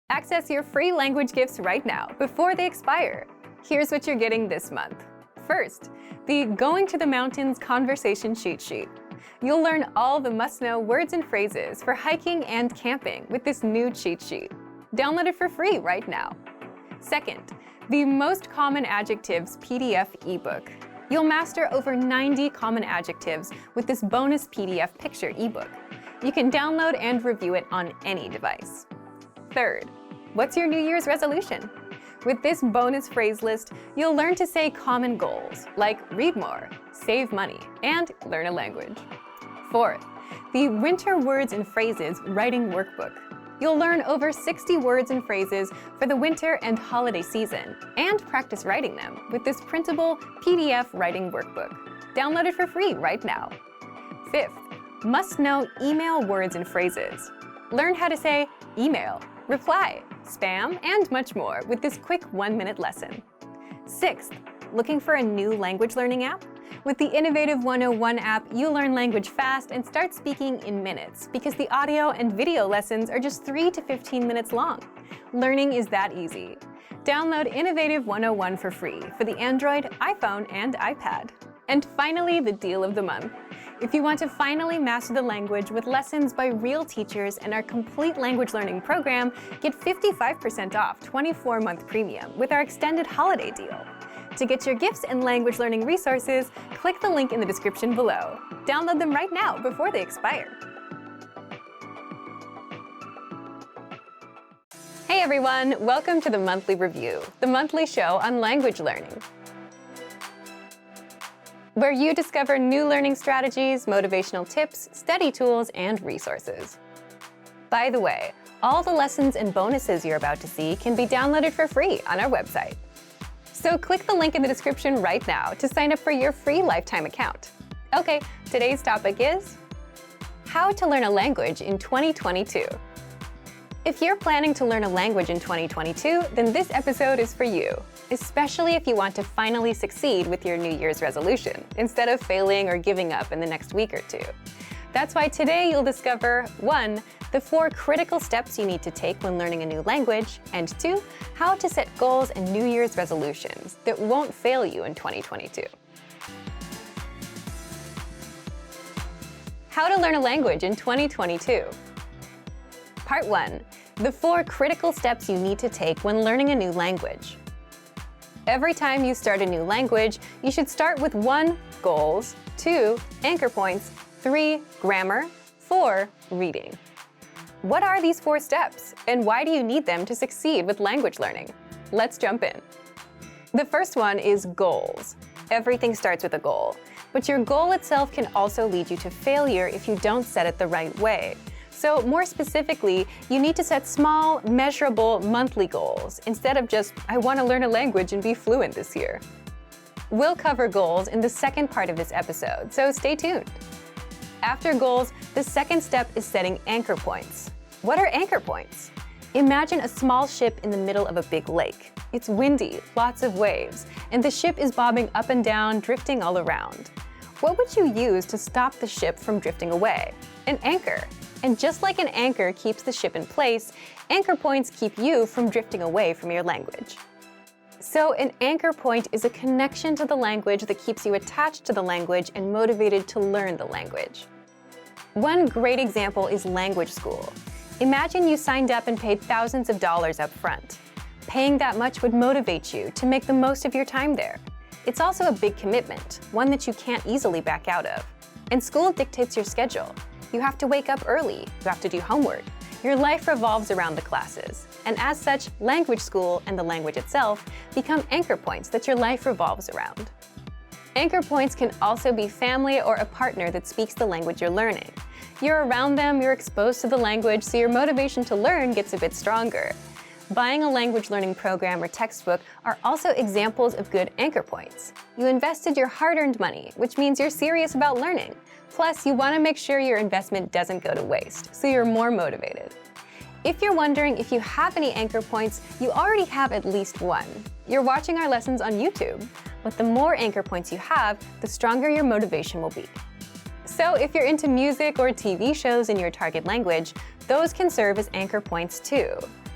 Access your free language gifts right now before they expire. Here's what you're getting this month. First, the Going to the Mountains Conversation Cheat Sheet. You'll learn all the must-know words and phrases for hiking and camping with this new cheat sheet. Download it for free right now. Second, the Most Common Adjectives PDF ebook. You'll master over 90 common adjectives with this bonus PDF picture ebook. You can download and review it on any device. Third, what's your New Year's resolution? With this bonus phrase list, you'll learn to say common goals like read more, save money, and learn a language. Fourth, the Winter Words and Phrases Writing Workbook. You'll learn over 60 words and phrases for the winter and holiday season and practice writing them with this printable PDF writing workbook. Download it for free right now. Fifth, must-know email words and phrases. Learn how to say email, reply, spam, and much more with this quick 1-minute lesson. Sixth, looking for a new language learning app? With the Innovative 101 app, you'll learn language fast and start speaking in minutes because the audio and video lessons are just 3 to 15 minutes long. Learning is that easy. Download Innovative 101 for free for the Android, iPhone, and iPad. And finally, the deal of the month. If you want to finally master the language with lessons by real teachers and our complete language learning program, get 55% off 24-month premium with our extended holiday deal. To get your gifts and language learning resources, click the link in the description below. Download them right now before they expire. Hey everyone, welcome to the Monthly Review, the monthly show on language learning, where you discover new learning strategies, motivational tips, study tools, and resources. By the way, all the lessons and bonuses you're about to see can be downloaded for free on our website. So click the link in the description right now to sign up for your free lifetime account. Okay, today's topic is how to learn a language in 2022. If you're planning to learn a language in 2022, then this episode is for you, especially if you want to finally succeed with your New Year's resolution instead of failing or giving up in the next week or two. That's why today you'll discover 1. The 4 critical steps you need to take when learning a new language, and 2. How to set goals and New Year's resolutions that won't fail you in 2022. How to learn a language in 2022. Part 1. The 4 critical steps you need to take when learning a new language. Every time you start a new language, you should start with 1. Goals, 2. Anchor points, 3. Grammar, 4. Reading. What are these 4 steps, and why do you need them to succeed with language learning? Let's jump in. The first one is goals. Everything starts with a goal, but your goal itself can also lead you to failure if you don't set it the right way. So more specifically, you need to set small, measurable monthly goals instead of just, I want to learn a language and be fluent this year. We'll cover goals in the second part of this episode, so stay tuned. After goals, the second step is setting anchor points. What are anchor points? Imagine a small ship in the middle of a big lake. It's windy, lots of waves, and the ship is bobbing up and down, drifting all around. What would you use to stop the ship from drifting away? An anchor. And just like an anchor keeps the ship in place, anchor points keep you from drifting away from your language. So an anchor point is a connection to the language that keeps you attached to the language and motivated to learn the language. One great example is language school. Imagine you signed up and paid thousands of dollars up front. Paying that much would motivate you to make the most of your time there. It's also a big commitment, one that you can't easily back out of. And school dictates your schedule. You have to wake up early, you have to do homework. Your life revolves around the classes. And as such, language school and the language itself become anchor points that your life revolves around. Anchor points can also be family or a partner that speaks the language you're learning. You're around them, you're exposed to the language, so your motivation to learn gets a bit stronger. Buying a language learning program or textbook are also examples of good anchor points. You invested your hard-earned money, which means you're serious about learning. Plus, you want to make sure your investment doesn't go to waste, so you're more motivated. If you're wondering if you have any anchor points, you already have at least one. You're watching our lessons on YouTube. But the more anchor points you have, the stronger your motivation will be. So if you're into music or TV shows in your target language, those can serve as anchor points too.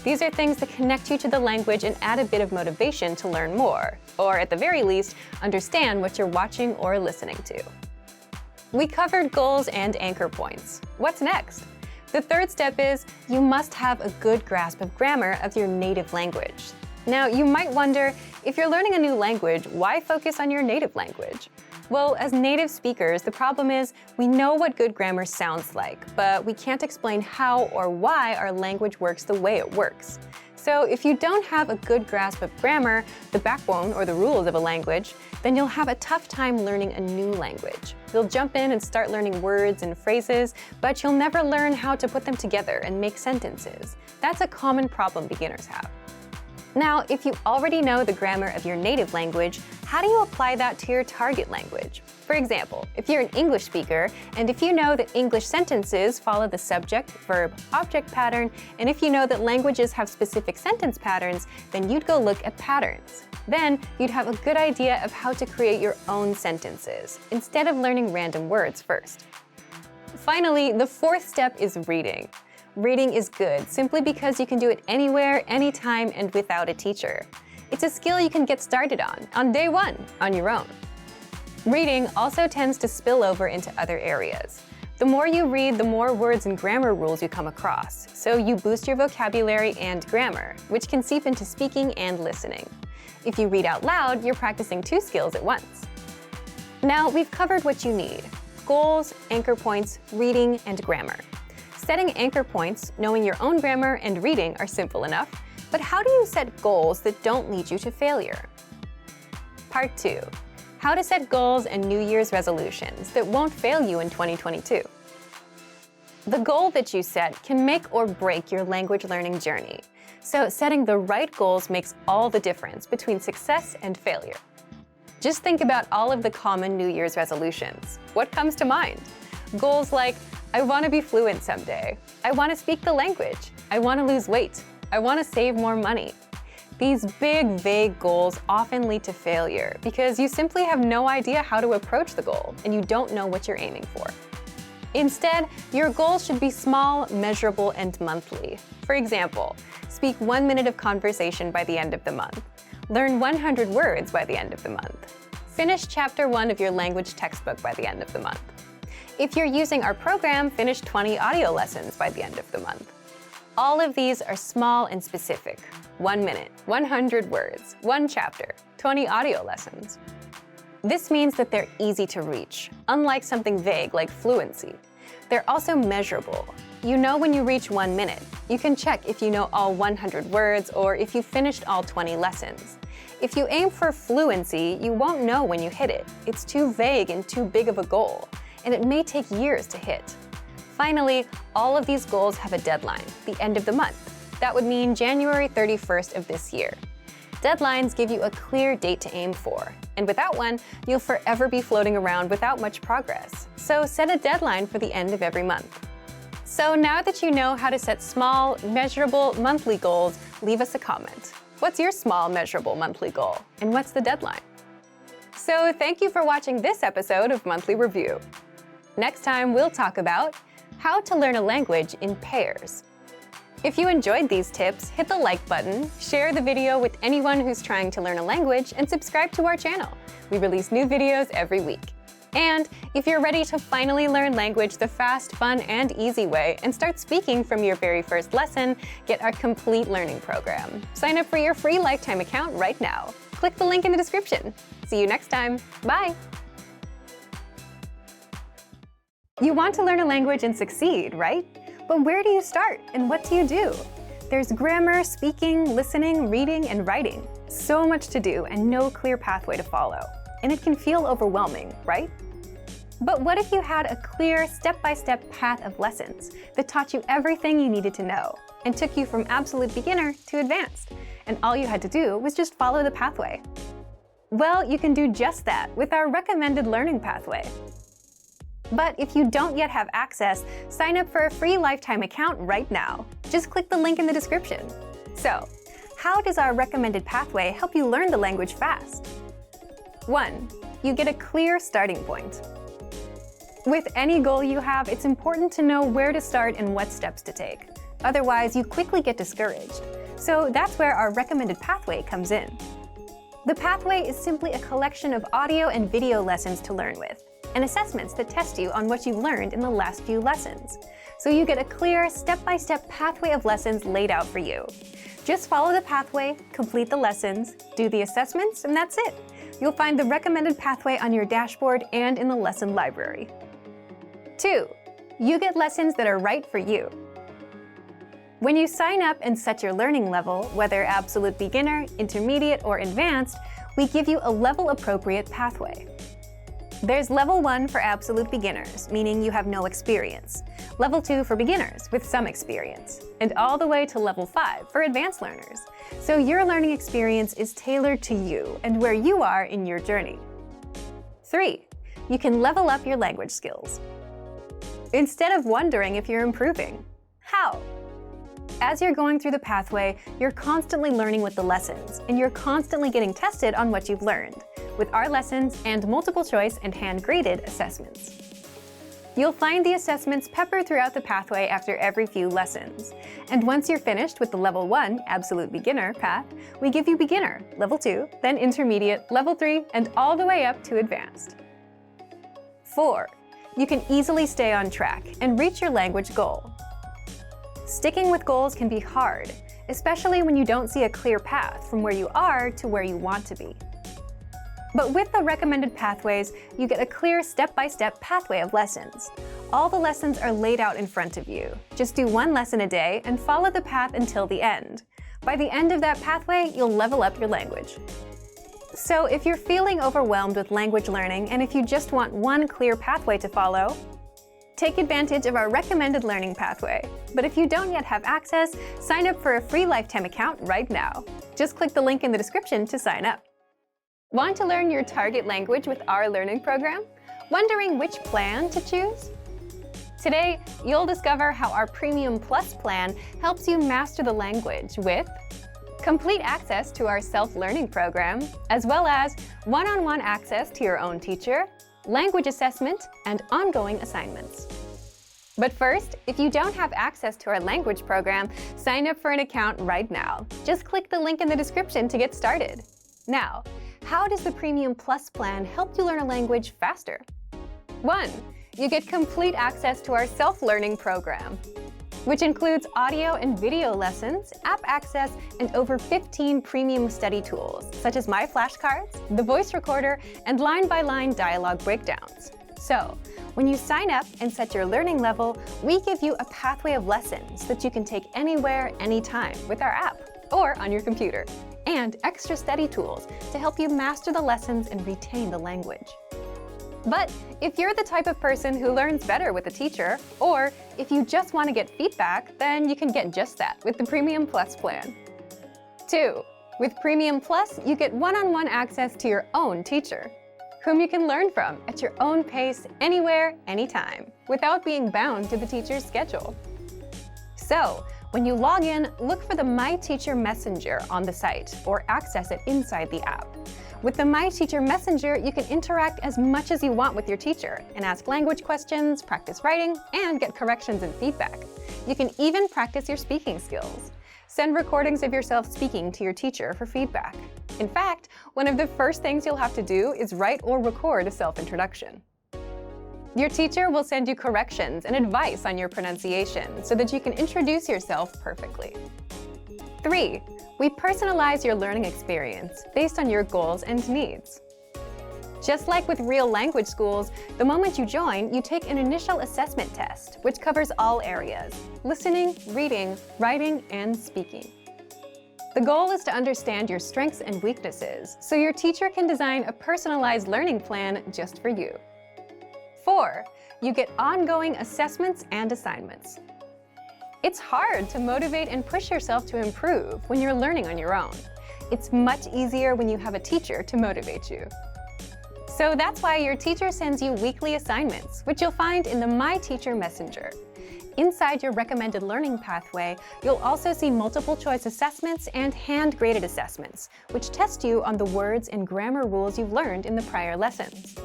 These are things that connect you to the language and add a bit of motivation to learn more, or at the very least, understand what you're watching or listening to. We covered goals and anchor points. What's next? The third step is you must have a good grasp of grammar of your native language. Now, you might wonder, if you're learning a new language, why focus on your native language? Well, as native speakers, the problem is we know what good grammar sounds like, but we can't explain how or why our language works the way it works. So if you don't have a good grasp of grammar, the backbone or the rules of a language, then you'll have a tough time learning a new language. You'll jump in and start learning words and phrases, but you'll never learn how to put them together and make sentences. That's a common problem beginners have. Now, if you already know the grammar of your native language, how do you apply that to your target language? For example, if you're an English speaker, and if you know that English sentences follow the subject, verb, object pattern, and if you know that languages have specific sentence patterns, then you'd go look at patterns. Then you'd have a good idea of how to create your own sentences, instead of learning random words first. Finally, the fourth step is reading. Reading is good simply because you can do it anywhere, anytime, and without a teacher. It's a skill you can get started on day one, on your own. Reading also tends to spill over into other areas. The more you read, the more words and grammar rules you come across, so you boost your vocabulary and grammar, which can seep into speaking and listening. If you read out loud, you're practicing two skills at once. Now, we've covered what you need: goals, anchor points, reading, and grammar. Setting anchor points, knowing your own grammar, and reading are simple enough, but how do you set goals that don't lead you to failure? Part 2. How to set goals and New Year's resolutions that won't fail you in 2022. The goal that you set can make or break your language learning journey, so setting the right goals makes all the difference between success and failure. Just think about all of the common New Year's resolutions. What comes to mind? Goals like, I want to be fluent someday. I want to speak the language. I want to lose weight. I want to save more money. These big, vague goals often lead to failure because you simply have no idea how to approach the goal and you don't know what you're aiming for. Instead, your goals should be small, measurable, and monthly. For example, speak 1 minute of conversation by the end of the month. Learn 100 words by the end of the month. Finish Chapter 1 of your language textbook by the end of the month. If you're using our program, finish 20 audio lessons by the end of the month. All of these are small and specific. 1 minute, 100 words, 1 chapter, 20 audio lessons. This means that they're easy to reach, unlike something vague like fluency. They're also measurable. You know when you reach 1 minute. You can check if you know all 100 words or if you finished all 20 lessons. If you aim for fluency, you won't know when you hit it. It's too vague and too big of a goal, and it may take years to hit. Finally, all of these goals have a deadline, the end of the month. That would mean January 31st of this year. Deadlines give you a clear date to aim for, and without one, you'll forever be floating around without much progress. So set a deadline for the end of every month. So now that you know how to set small, measurable monthly goals, leave us a comment. What's your small, measurable monthly goal, and what's the deadline? So thank you for watching this episode of Monthly Review. Next time, we'll talk about how to learn a language in pairs. If you enjoyed these tips, hit the like button, share the video with anyone who's trying to learn a language, and subscribe to our channel. We release new videos every week. And if you're ready to finally learn language the fast, fun, and easy way and start speaking from your very first lesson, get our complete learning program. Sign up for your free lifetime account right now. Click the link in the description. See you next time. Bye! You want to learn a language and succeed, right? But where do you start and what do you do? There's grammar, speaking, listening, reading, and writing. So much to do and no clear pathway to follow. And it can feel overwhelming, right? But what if you had a clear, step-by-step path of lessons that taught you everything you needed to know and took you from absolute beginner to advanced, and all you had to do was just follow the pathway? Well, you can do just that with our recommended learning pathway. But if you don't yet have access, sign up for a free lifetime account right now. Just click the link in the description. So, how does our recommended pathway help you learn the language fast? 1. You get a clear starting point. With any goal you have, it's important to know where to start and what steps to take. Otherwise, you quickly get discouraged. So that's where our recommended pathway comes in. The pathway is simply a collection of audio and video lessons to learn with, and assessments that test you on what you've learned in the last few lessons. So you get a clear, step-by-step pathway of lessons laid out for you. Just follow the pathway, complete the lessons, do the assessments, and that's it. You'll find the recommended pathway on your dashboard and in the lesson library. 2. You get lessons that are right for you. When you sign up and set your learning level, whether absolute beginner, intermediate, or advanced, we give you a level-appropriate pathway. There's Level 1 for absolute beginners, meaning you have no experience. Level 2 for beginners with some experience. And all the way to Level 5 for advanced learners. So your learning experience is tailored to you and where you are in your journey. 3. You can level up your language skills. Instead of wondering if you're improving, how? As you're going through the pathway, you're constantly learning with the lessons, and you're constantly getting tested on what you've learned, with our lessons and multiple choice and hand-graded assessments. You'll find the assessments peppered throughout the pathway after every few lessons. And once you're finished with the Level 1 Absolute Beginner path, we give you Beginner, Level 2, then Intermediate, Level 3, and all the way up to Advanced. 4. You can easily stay on track and reach your language goal. Sticking with goals can be hard, especially when you don't see a clear path from where you are to where you want to be. But with the recommended pathways, you get a clear step-by-step pathway of lessons. All the lessons are laid out in front of you. Just do one lesson a day and follow the path until the end. By the end of that pathway, you'll level up your language. So if you're feeling overwhelmed with language learning and if you just want one clear pathway to follow, take advantage of our recommended learning pathway. But if you don't yet have access, sign up for a free lifetime account right now. Just click the link in the description to sign up. Want to learn your target language with our learning program? Wondering which plan to choose? Today, you'll discover how our Premium Plus plan helps you master the language with complete access to our self-learning program, as well as one-on-one access to your own teacher, language assessment, and ongoing assignments. But first, if you don't have access to our language program, sign up for an account right now. Just click the link in the description to get started. Now, how does the Premium Plus plan help you learn a language faster? 1. You get complete access to our self-learning program, which includes audio and video lessons, app access, and over 15 premium study tools, such as My Flashcards, the voice recorder, and line-by-line dialogue breakdowns. So, when you sign up and set your learning level, we give you a pathway of lessons that you can take anywhere, anytime with our app or on your computer, and extra study tools to help you master the lessons and retain the language. But if you're the type of person who learns better with a teacher, or if you just want to get feedback, then you can get just that with the Premium Plus plan. 2. With Premium Plus, you get one-on-one access to your own teacher, whom you can learn from at your own pace, anywhere, anytime, without being bound to the teacher's schedule. So, when you log in, look for the My Teacher Messenger on the site, or access it inside the app. With the My Teacher Messenger, you can interact as much as you want with your teacher and ask language questions, practice writing, and get corrections and feedback. You can even practice your speaking skills. Send recordings of yourself speaking to your teacher for feedback. In fact, one of the first things you'll have to do is write or record a self-introduction. Your teacher will send you corrections and advice on your pronunciation so that you can introduce yourself perfectly. 3. We personalize your learning experience based on your goals and needs. Just like with real language schools, the moment you join, you take an initial assessment test, which covers all areas: listening, reading, writing, and speaking. The goal is to understand your strengths and weaknesses, so your teacher can design a personalized learning plan just for you. 4. You get ongoing assessments and assignments. It's hard to motivate and push yourself to improve when you're learning on your own. It's much easier when you have a teacher to motivate you. So that's why your teacher sends you weekly assignments, which you'll find in the My Teacher Messenger. Inside your recommended learning pathway, you'll also see multiple choice assessments and hand-graded assessments, which test you on the words and grammar rules you've learned in the prior lessons.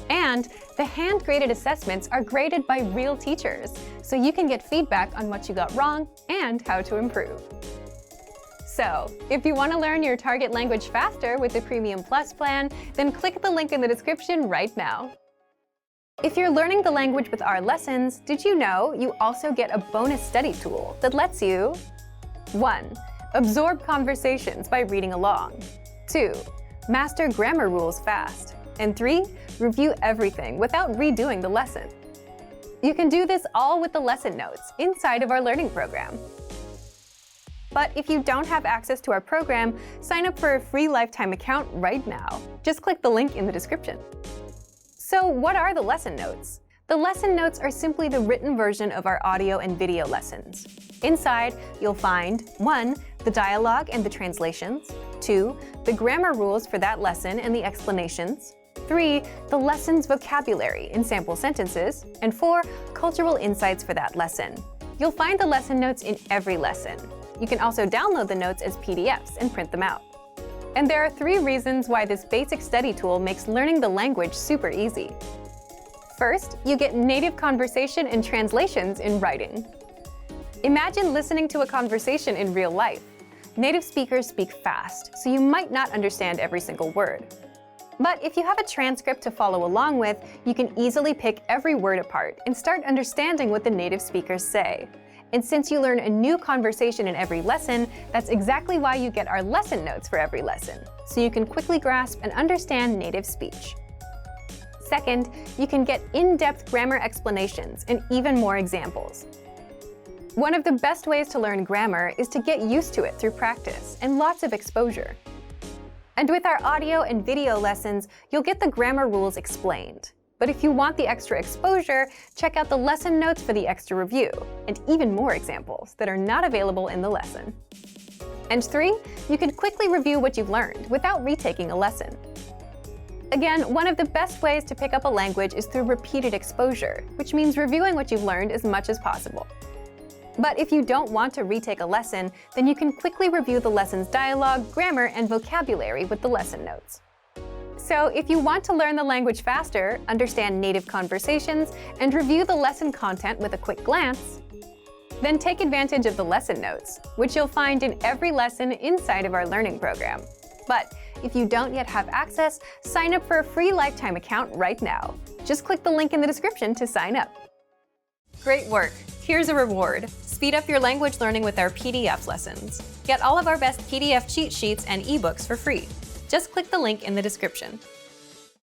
And the hand-graded assessments are graded by real teachers, so you can get feedback on what you got wrong and how to improve. So, if you want to learn your target language faster with the Premium Plus plan, then click the link in the description right now. If you're learning the language with our lessons, did you know you also get a bonus study tool that lets you 1. Absorb conversations by reading along. 2. Master grammar rules fast. And 3. Review everything without redoing the lesson. You can do this all with the lesson notes inside of our learning program. But if you don't have access to our program, sign up for a free lifetime account right now. Just click the link in the description. So what are the lesson notes? The lesson notes are simply the written version of our audio and video lessons. Inside, you'll find 1. The dialogue and the translations, 2. The grammar rules for that lesson and the explanations, 3. The lesson's vocabulary in sample sentences, and 4. Cultural insights for that lesson. You'll find the lesson notes in every lesson. You can also download the notes as PDFs and print them out. And there are 3 reasons why this basic study tool makes learning the language super easy. First, you get native conversation and translations in writing. Imagine listening to a conversation in real life. Native speakers speak fast, so you might not understand every single word. But if you have a transcript to follow along with, you can easily pick every word apart and start understanding what the native speakers say. And since you learn a new conversation in every lesson, that's exactly why you get our lesson notes for every lesson, so you can quickly grasp and understand native speech. Second, you can get in-depth grammar explanations and even more examples. One of the best ways to learn grammar is to get used to it through practice and lots of exposure. And with our audio and video lessons, you'll get the grammar rules explained. But if you want the extra exposure, check out the lesson notes for the extra review, and even more examples that are not available in the lesson. And 3, you can quickly review what you've learned without retaking a lesson. Again, one of the best ways to pick up a language is through repeated exposure, which means reviewing what you've learned as much as possible. But if you don't want to retake a lesson, then you can quickly review the lesson's dialogue, grammar, and vocabulary with the lesson notes. So if you want to learn the language faster, understand native conversations, and review the lesson content with a quick glance, then take advantage of the lesson notes, which you'll find in every lesson inside of our learning program. But if you don't yet have access, sign up for a free lifetime account right now. Just click the link in the description to sign up. Great work! Here's a reward. Speed up your language learning with our PDF lessons. Get all of our best PDF cheat sheets and ebooks for free. Just click the link in the description.